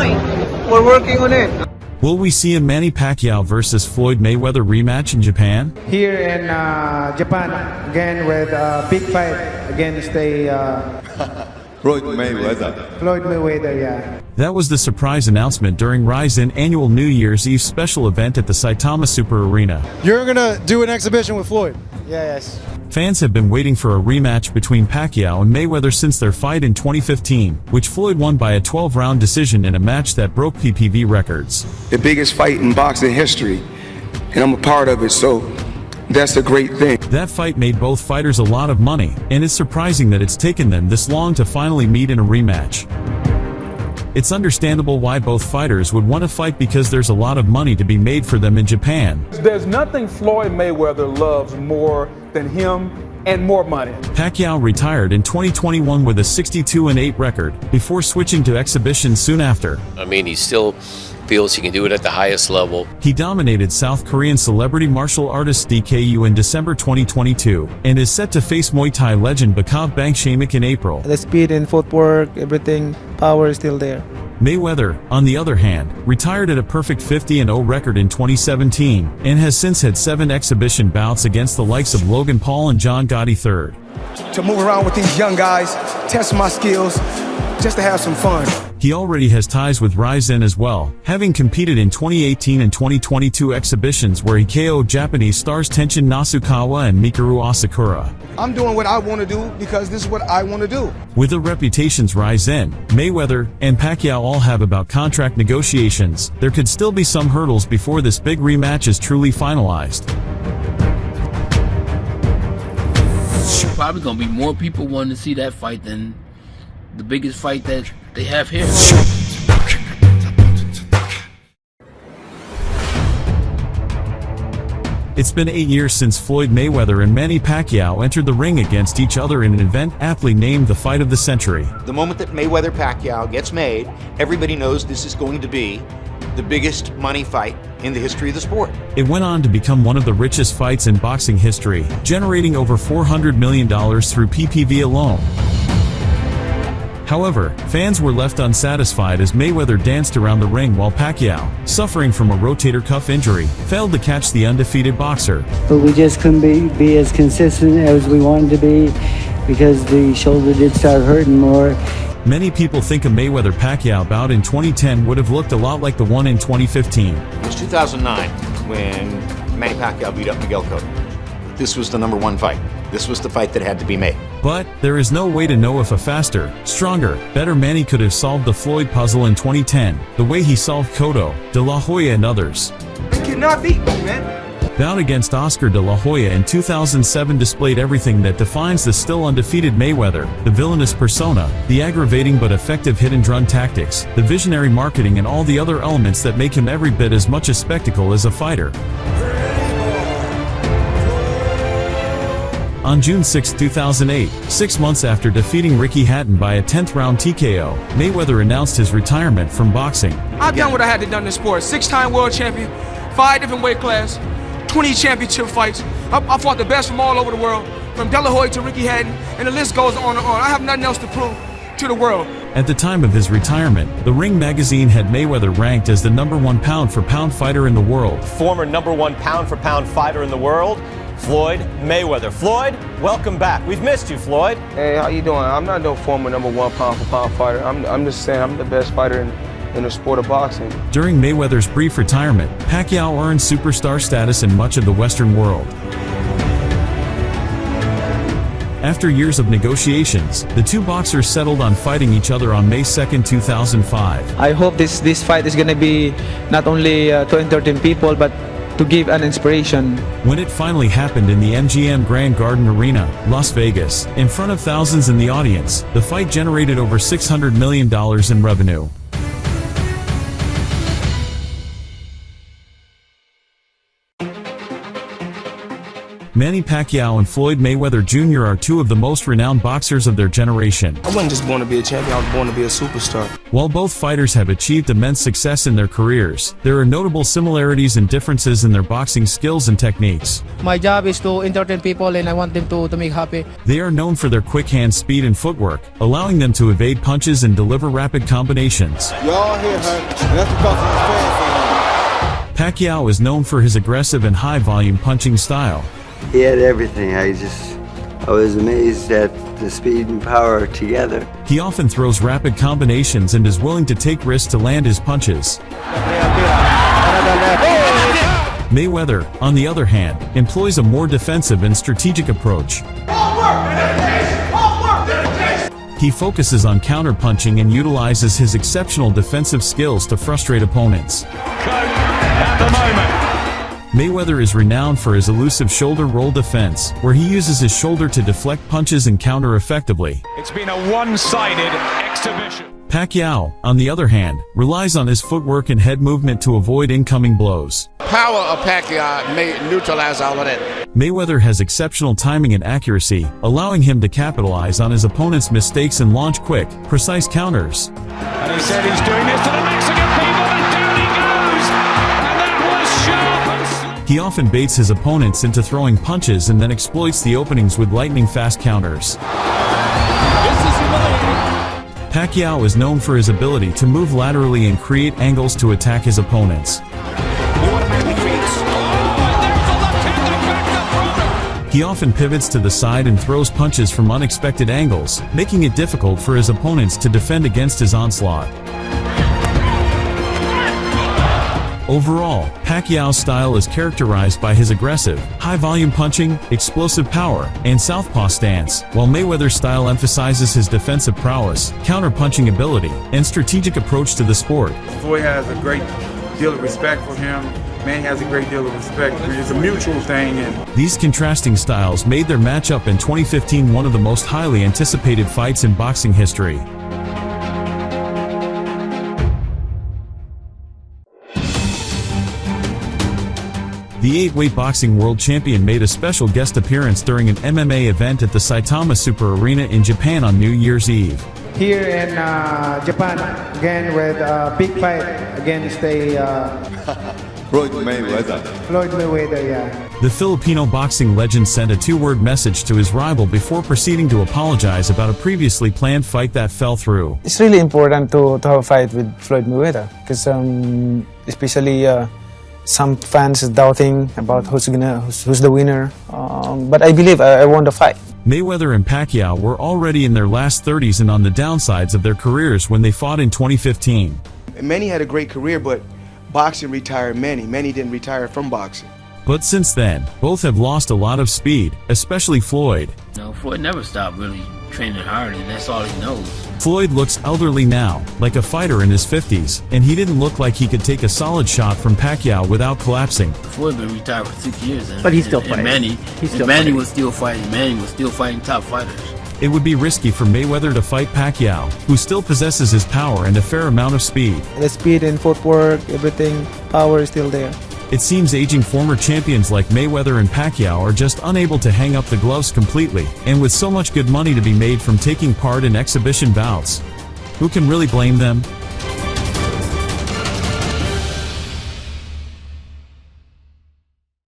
fight. We're working on it. Will we see a Manny Pacquiao versus Floyd Mayweather rematch in Japan? Here in Japan, again with a big fight against Floyd Mayweather. Floyd Mayweather, yeah. That was the surprise announcement during RIZIN annual New Year's Eve special event at the Saitama Super Arena. You're gonna do an exhibition with Floyd? Yes. Fans have been waiting for a rematch between Pacquiao and Mayweather since their fight in 2015, which Floyd won by a 12-round decision in a match that broke PPV records. The biggest fight in boxing history, and I'm a part of it, so that's a great thing. That fight made both fighters a lot of money, and it's surprising that it's taken them this long to finally meet in a rematch. It's understandable why both fighters would want to fight because there's a lot of money to be made for them in Japan. There's nothing Floyd Mayweather loves more than him and more money. Pacquiao retired in 2021 with a 62-8 record, before switching to exhibition soon after. I mean, he still feels he can do it at the highest level. He dominated South Korean celebrity martial artist DKU in December 2022, and is set to face Muay Thai legend Bakav Bangshamik in April. The speed and footwork, everything, power is still there. Mayweather, on the other hand, retired at a perfect 50-0 record in 2017, and has since had 7 exhibition bouts against the likes of Logan Paul and John Gotti III. To move around with these young guys, test my skills, just to have some fun. He already has ties with RIZIN as well, having competed in 2018 and 2022 exhibitions where he KO'd Japanese stars Tenshin Nasukawa and Mikuru Asakura. I'm doing what I want to do because this is what I want to do. With the reputations RIZIN, Mayweather, and Pacquiao all have about contract negotiations, there could still be some hurdles before this big rematch is truly finalized. Probably gonna be more people wanting to see that fight than the biggest fight that they have here. It's been 8 years since Floyd Mayweather and Manny Pacquiao entered the ring against each other in an event aptly named the Fight of the Century. The moment that Mayweather-Pacquiao gets made, everybody knows this is going to be the biggest money fight in the history of the sport. It went on to become one of the richest fights in boxing history, generating over $400 million through PPV alone. However, fans were left unsatisfied as Mayweather danced around the ring while Pacquiao, suffering from a rotator cuff injury, failed to catch the undefeated boxer. But we just couldn't be as consistent as we wanted to be because the shoulder did start hurting more. Many people think a Mayweather-Pacquiao bout in 2010 would have looked a lot like the one in 2015. It was 2009 when Manny Pacquiao beat up Miguel Cotto. This was the #1 fight. This was the fight that had to be made. But there is no way to know if a faster, stronger, better Manny could have solved the Floyd puzzle in 2010, the way he solved Cotto, De La Hoya and others. You cannot beat me, man. Bout against Oscar De La Hoya in 2007 displayed everything that defines the still undefeated Mayweather: the villainous persona, the aggravating but effective hit-and-run tactics, the visionary marketing, and all the other elements that make him every bit as much a spectacle as a fighter. On June 6, 2008, 6 months after defeating Ricky Hatton by a 10th-round TKO, Mayweather announced his retirement from boxing. I've done what I had to do in this sport. 6-time world champion, 5 different weight class, 20 championship fights. I fought the best from all over the world, from De La Hoya to Ricky Hatton, and the list goes on and on. I have nothing else to prove to the world. At the time of his retirement, The Ring magazine had Mayweather ranked as the #1 pound-for-pound fighter in the world. Former #1 pound-for-pound fighter in the world, Floyd Mayweather. Floyd, welcome back. We've missed you, Floyd. Hey, how you doing? I'm not no former #1 pound-for-pound fighter. I'm just saying I'm the best fighter in the sport of boxing. During Mayweather's brief retirement, Pacquiao earned superstar status in much of the Western world. After years of negotiations, the two boxers settled on fighting each other on May 2, 2005. I hope this fight is going to be not only to entertain people, but to give an inspiration. When it finally happened in the MGM Grand Garden Arena, Las Vegas, in front of thousands in the audience, the fight generated over $600 million in revenue. Manny Pacquiao and Floyd Mayweather Jr. are two of the most renowned boxers of their generation. I wasn't just born to be a champion, I was born to be a superstar. While both fighters have achieved immense success in their careers, there are notable similarities and differences in their boxing skills and techniques. My job is to entertain people and I want them to make happy. They are known for their quick hand speed and footwork, allowing them to evade punches and deliver rapid combinations. Y'all hear her, and that's because of his fans. Pacquiao is known for his aggressive and high-volume punching style. He had everything. I was amazed at the speed and power together. He often throws rapid combinations and is willing to take risks to land his punches. Mayweather, on the other hand, employs a more defensive and strategic approach. He focuses on counter-punching and utilizes his exceptional defensive skills to frustrate opponents. At the moment. Mayweather is renowned for his elusive shoulder roll defense, where he uses his shoulder to deflect punches and counter effectively. It's been a one-sided exhibition. Pacquiao, on the other hand, relies on his footwork and head movement to avoid incoming blows. Power of Pacquiao may neutralize all of that. Mayweather has exceptional timing and accuracy, allowing him to capitalize on his opponent's mistakes and launch quick, precise counters. And he said he's doing this to the Mexican people, and down he goes! And that was sharp and He often baits his opponents into throwing punches and then exploits the openings with lightning-fast counters. Pacquiao is known for his ability to move laterally and create angles to attack his opponents. He often pivots to the side and throws punches from unexpected angles, making it difficult for his opponents to defend against his onslaught. Overall, Pacquiao's style is characterized by his aggressive, high-volume punching, explosive power, and southpaw stance, while Mayweather's style emphasizes his defensive prowess, counter-punching ability, and strategic approach to the sport. Floyd has a great deal of respect for him. Manny has a great deal of respect. It's a mutual thing. And these contrasting styles made their matchup in 2015 one of the most highly anticipated fights in boxing history. The 8-weight boxing world champion made a special guest appearance during an MMA event at the Saitama Super Arena in Japan on New Year's Eve. Here in Japan, again with a big fight against Floyd Mayweather. Floyd Mayweather, yeah. The Filipino boxing legend sent a 2-word message to his rival before proceeding to apologize about a previously planned fight that fell through. It's really important to have a fight with Floyd Mayweather because especially some fans is doubting about who's the winner. But I believe I won the fight. Mayweather and Pacquiao were already in their last 30s and on the downsides of their careers when they fought in 2015. Manny had a great career, but boxing retired Manny. Manny didn't retire from boxing. But since then, both have lost a lot of speed, especially Floyd. No, Floyd never stopped really training hard, and that's all he knows. Floyd looks elderly now, like a fighter in his 50s, and he didn't look like he could take a solid shot from Pacquiao without collapsing. Floyd been retired for 6 years, but he's still fighting. Manny was still fighting. Manny was still fighting top fighters. It would be risky for Mayweather to fight Pacquiao, who still possesses his power and a fair amount of speed. The speed and footwork, everything, power is still there. It seems aging former champions like Mayweather and Pacquiao are just unable to hang up the gloves completely, and with so much good money to be made from taking part in exhibition bouts. Who can really blame them?